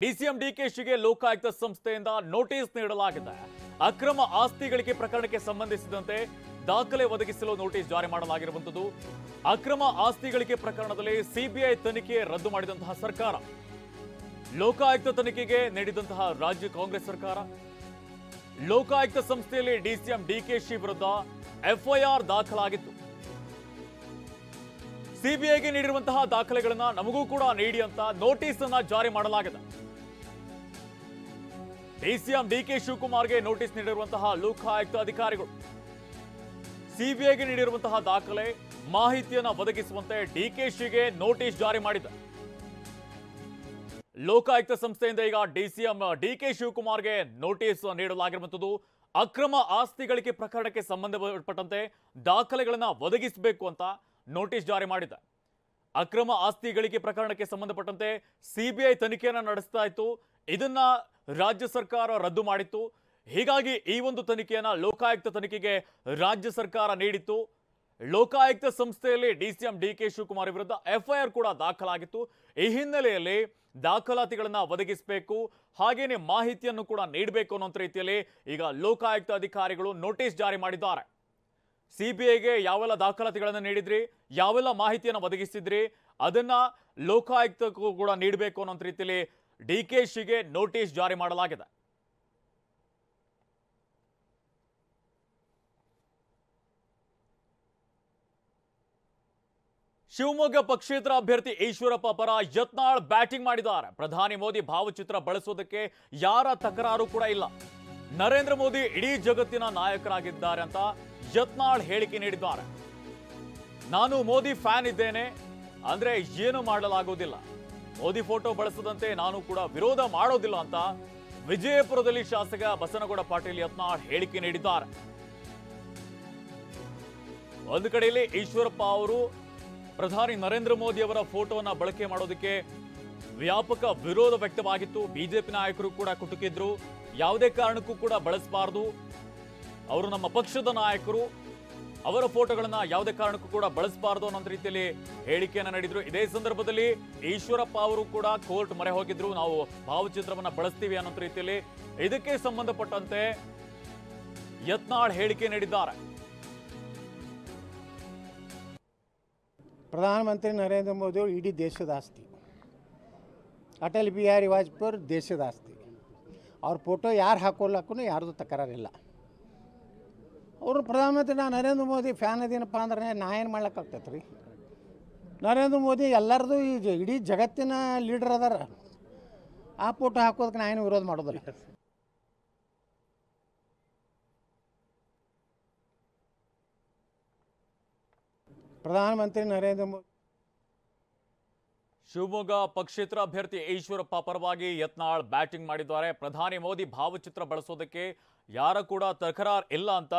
DCM ಡಿಕೆಶಿಗೆ Lokayukta ಸಂಸ್ಥೆಯಿಂದ notice ನೀಡಲಾಗಿದೆ. ಅಕ್ರಮ ಆಸ್ತಿ ಗಳಿಕೆ ಪ್ರಕರಣಕ್ಕೆ ಸಂಬಂಧಿಸಿದಂತೆ ದಾಖಲೆ ಒದಗಿಸಲು ನೋಟಿಸ್ ಜಾರಿ ಮಾಡಲಾಗಿರುವಂತದ್ದು. ಅಕ್ರಮ ಆಸ್ತಿ ಗಳಿಕೆ ಪ್ರಕರಣದಲ್ಲಿ ಸಿಬಿಐ ತನಿಖೆ ರದ್ದು ಮಾಡಿದಂತಹ ಸರ್ಕಾರ, ಲೋಕಾಯುಕ್ತ ತನಿಖೆಗೆ ನೀಡಿದಂತಹ ರಾಜ್ಯ ಕಾಂಗ್ರೆಸ್ ಸರ್ಕಾರ, ಲೋಕಾಯುಕ್ತ ಸಂಸ್ಥೆಯಲ್ಲಿ ಡಿಸಿಎಂ ಡಿಕೆಶಿ ವಿರುದ್ಧ ಎಫ್ಐಆರ್ ದಾಖಲಾಗಿತ್ತು. ಸಿಬಿಐಗೆ ನೀಡಿರುವಂತಹ ದಾಖಲೆಗಳನ್ನ ನಮಗೂ ಕೂಡ ನೀಡಿ ಅಂತ ನೋಟಿಸ್ ಅನ್ನ ಜಾರಿ ಮಾಡಲಾಗಿದೆ. ಡಿಸಿಎಂ ಡಿಕೆ ಶಿವಕುಮಾರ್ಗೆ ನೋಟಿಸ್ ನೀಡಿರುವಂತಹ ಲೋಕಾಯುಕ್ತ ಅಧಿಕಾರಿಗಳು ಸಿಬಿಐಗೆ ನೀಡಿರುವಂತಹ ದಾಖಲೆ ಮಾಹಿತಿಯನ್ನು ಒದಗಿಸುವಂತೆ ಡಿಕೆಶಿಗೆ ನೋಟಿಸ್ ಜಾರಿ ಮಾಡಿದೆ. ಲೋಕಾಯುಕ್ತ ಸಂಸ್ಥೆಯಿಂದ ಈಗ ಡಿಸಿಎಂ ಡಿಕೆ ಶಿವಕುಮಾರ್ಗೆ ನೋಟಿಸ್ ನೀಡಲಾಗಿರುವಂತದ್ದು. ಅಕ್ರಮ ಆಸ್ತಿ ಗಳಿಕೆ ಪ್ರಕರಣಕ್ಕೆ ಸಂಬಂಧಪಟ್ಟಂತೆ ದಾಖಲೆಗಳನ್ನ ಒದಗಿಸಬೇಕು ಅಂತ ನೋಟಿಸ್ ಜಾರಿ ಮಾಡಿದೆ. ಅಕ್ರಮ ಆಸ್ತಿ ಗಳಿಕೆ ಪ್ರಕರಣಕ್ಕೆ ಸಂಬಂಧಪಟ್ಟಂತೆ ಸಿಬಿಐ ತನಿಖೆಯನ್ನು ನಡೆಸ್ತಾ ಇತ್ತು. ಇದನ್ನ ರಾಜ್ಯ ಸರ್ಕಾರ ರದ್ದು ಮಾಡಿತ್ತು. ಹೀಗಾಗಿ ಈ ಒಂದು ತನಿಖೆಯನ್ನ ಲೋಕಾಯುಕ್ತ ತನಿಖೆಗೆ ರಾಜ್ಯ ಸರ್ಕಾರ ನೀಡಿತ್ತು. ಲೋಕಾಯುಕ್ತ ಸಂಸ್ಥೆಯಲ್ಲಿ ಡಿಸಿಎಂ ಡಿಕೆ ಶಿವಕುಮಾರ್ ವಿರುದ್ಧ ಎಫ್ಐಆರ್ ಕೂಡ ದಾಖಲಾಗಿತ್ತು. ಈ ಹಿನ್ನೆಲೆಯಲ್ಲಿ ದಾಖಲಾತಿಗಳನ್ನ ಒದಗಿಸಬೇಕು, ಹಾಗೇನೆ ಮಾಹಿತಿಯನ್ನು ಕೂಡ ನೀಡಬೇಕು ಅನ್ನೋ ರೀತಿಯಲ್ಲಿ ಈಗ ಲೋಕಾಯುಕ್ತ ಅಧಿಕಾರಿಗಳು ನೋಟಿಸ್ ಜಾರಿ ಮಾಡಿದ್ದಾರೆ. ಸಿಬಿಐಗೆ ಯಾವೆಲ್ಲ ದಾಖಲಾತಿಗಳನ್ನು ನೀಡಿದ್ರಿ, ಯಾವೆಲ್ಲ ಮಾಹಿತಿಯನ್ನು ಒದಗಿಸಿದ್ರಿ, ಅದನ್ನ ಲೋಕಾಯುಕ್ತಕ್ಕೂ ಕೂಡ ನೀಡಬೇಕು ಅನ್ನೋ ರೀತಿಯಲ್ಲಿ ಡಿಕೆಶಿಗೆ ನೋಟಿಸ್ ಜಾರಿ ಮಾಡಲಾಗಿದೆ. ಶಿವಮೊಗ್ಗ ಪಕ್ಷೇತರ ಅಭ್ಯರ್ಥಿ ಈಶ್ವರಪ್ಪ ಪರ ಯತ್ನಾಳ್ ಬ್ಯಾಟಿಂಗ್ ಮಾಡಿದ್ದಾರೆ. ಪ್ರಧಾನಿ ಮೋದಿ ಭಾವಚಿತ್ರ ಬಳಸೋದಕ್ಕೆ ಯಾರ ತಕರಾರು ಕೂಡ ಇಲ್ಲ. ನರೇಂದ್ರ ಮೋದಿ ಇಡೀ ಜಗತ್ತಿನ ನಾಯಕರಾಗಿದ್ದಾರೆ ಅಂತ ಯತ್ನಾಳ್ ಹೇಳಿಕೆ ನೀಡಿದ್ದಾರೆ. ನಾನು ಮೋದಿ ಫ್ಯಾನ್ ಇದ್ದೇನೆ, ಅಂದ್ರೆ ಏನು ಮಾಡಲಾಗುವುದಿಲ್ಲ. ಮೋದಿ ಫೋಟೋ ಬಳಸದಂತೆ ನಾನು ಕೂಡ ವಿರೋಧ ಮಾಡೋದಿಲ್ಲ ಅಂತ ವಿಜಯಪುರದಲ್ಲಿ ಶಾಸಕ ಬಸನಗೌಡ ಪಾಟೀಲ್ ಯತ್ನಾಳ್ ಹೇಳಿಕೆ ನೀಡಿದ್ದಾರೆ. ಒಂದು ಕಡೆಯಲ್ಲಿ ಈಶ್ವರಪ್ಪ ಅವರು ಪ್ರಧಾನಿ ನರೇಂದ್ರ ಮೋದಿ ಅವರ ಫೋಟೋವನ್ನ ಬಳಕೆ ಮಾಡೋದಕ್ಕೆ ವ್ಯಾಪಕ ವಿರೋಧ ವ್ಯಕ್ತವಾಗಿತ್ತು. ಬಿಜೆಪಿ ನಾಯಕರು ಕೂಡ ಕುಟುಕಿದ್ರು, ಯಾವುದೇ ಕಾರಣಕ್ಕೂ ಕೂಡ ಬಳಸಬಾರದು, ಅವರು ನಮ್ಮ ಪಕ್ಷದ ನಾಯಕರು, ಅವರ ಫೋಟೋಗಳನ್ನ ಯಾವುದೇ ಕಾರಣಕ್ಕೂ ಕೂಡ ಬಳಸಬಾರದು ಅನ್ನೋ ರೀತಿಯಲ್ಲಿ ಹೇಳಿಕೆಯನ್ನ ನೀಡಿದ್ರು. ಇದೇ ಸಂದರ್ಭದಲ್ಲಿ ಈಶ್ವರಪ್ಪ ಅವರು ಕೂಡ ಕೋರ್ಟ್ ಮೊರೆ ಹೋಗಿದ್ರು, ನಾವು ಭಾವಚಿತ್ರವನ್ನ ಬಳಸ್ತೀವಿ ಅನ್ನೋ ರೀತಿಯಲ್ಲಿ. ಇದಕ್ಕೆ ಸಂಬಂಧಪಟ್ಟಂತೆ ಯತ್ನಾಳ್ ಹೇಳಿಕೆ ನೀಡಿದ್ದಾರೆ. ಪ್ರಧಾನಮಂತ್ರಿ ನರೇಂದ್ರ ಮೋದಿ ಅವರು ಇಡೀ ದೇಶದ ಆಸ್ತಿ, ಅಟಲ್ ಬಿಹಾರಿ ವಾಜಪೇಯಿ ದೇಶದ ಆಸ್ತಿ. ಅವ್ರ ಫೋಟೋ ಯಾರು ಹಾಕೊಳ್ಳಕ್ಕೂ ಯಾರ್ದು ತಕರಾರಿಲ್ಲ. ಅವರು ಪ್ರಧಾನಮಂತ್ರಿ ನಾನು ನರೇಂದ್ರ ಮೋದಿ ಫ್ಯಾನ್ ಅದೇನಪ್ಪ ಅಂದ್ರೆ ನಾ ಏನು ಮಾಡ್ಲಿಕ್ಕಾಗ್ತೈತೆ ರೀ. ನರೇಂದ್ರ ಮೋದಿ ಎಲ್ಲರದು ಇಡೀ ಜಗತ್ತಿನ ಲೀಡರ್ ಅದಾರ, ಆ ಫೋಟೋ ಹಾಕೋದಕ್ಕೆ ನಾ ಏನು ವಿರೋಧ ಮಾಡೋದಿಲ್ಲ. ಪ್ರಧಾನಮಂತ್ರಿ ನರೇಂದ್ರ ಮೋದಿ. ಶಿವಮೊಗ್ಗ ಪಕ್ಷೇತರ ಅಭ್ಯರ್ಥಿ ಈಶ್ವರಪ್ಪ ಪರವಾಗಿ ಯತ್ನಾಳ್ ಬ್ಯಾಟಿಂಗ್ ಮಾಡಿದ್ದಾರೆ. ಪ್ರಧಾನಿ ಮೋದಿ ಭಾವಚಿತ್ರ ಬಳಸೋದಕ್ಕೆ ಯಾರ ಕೂಡ ತಕರಾರ್ ಇಲ್ಲ ಅಂತ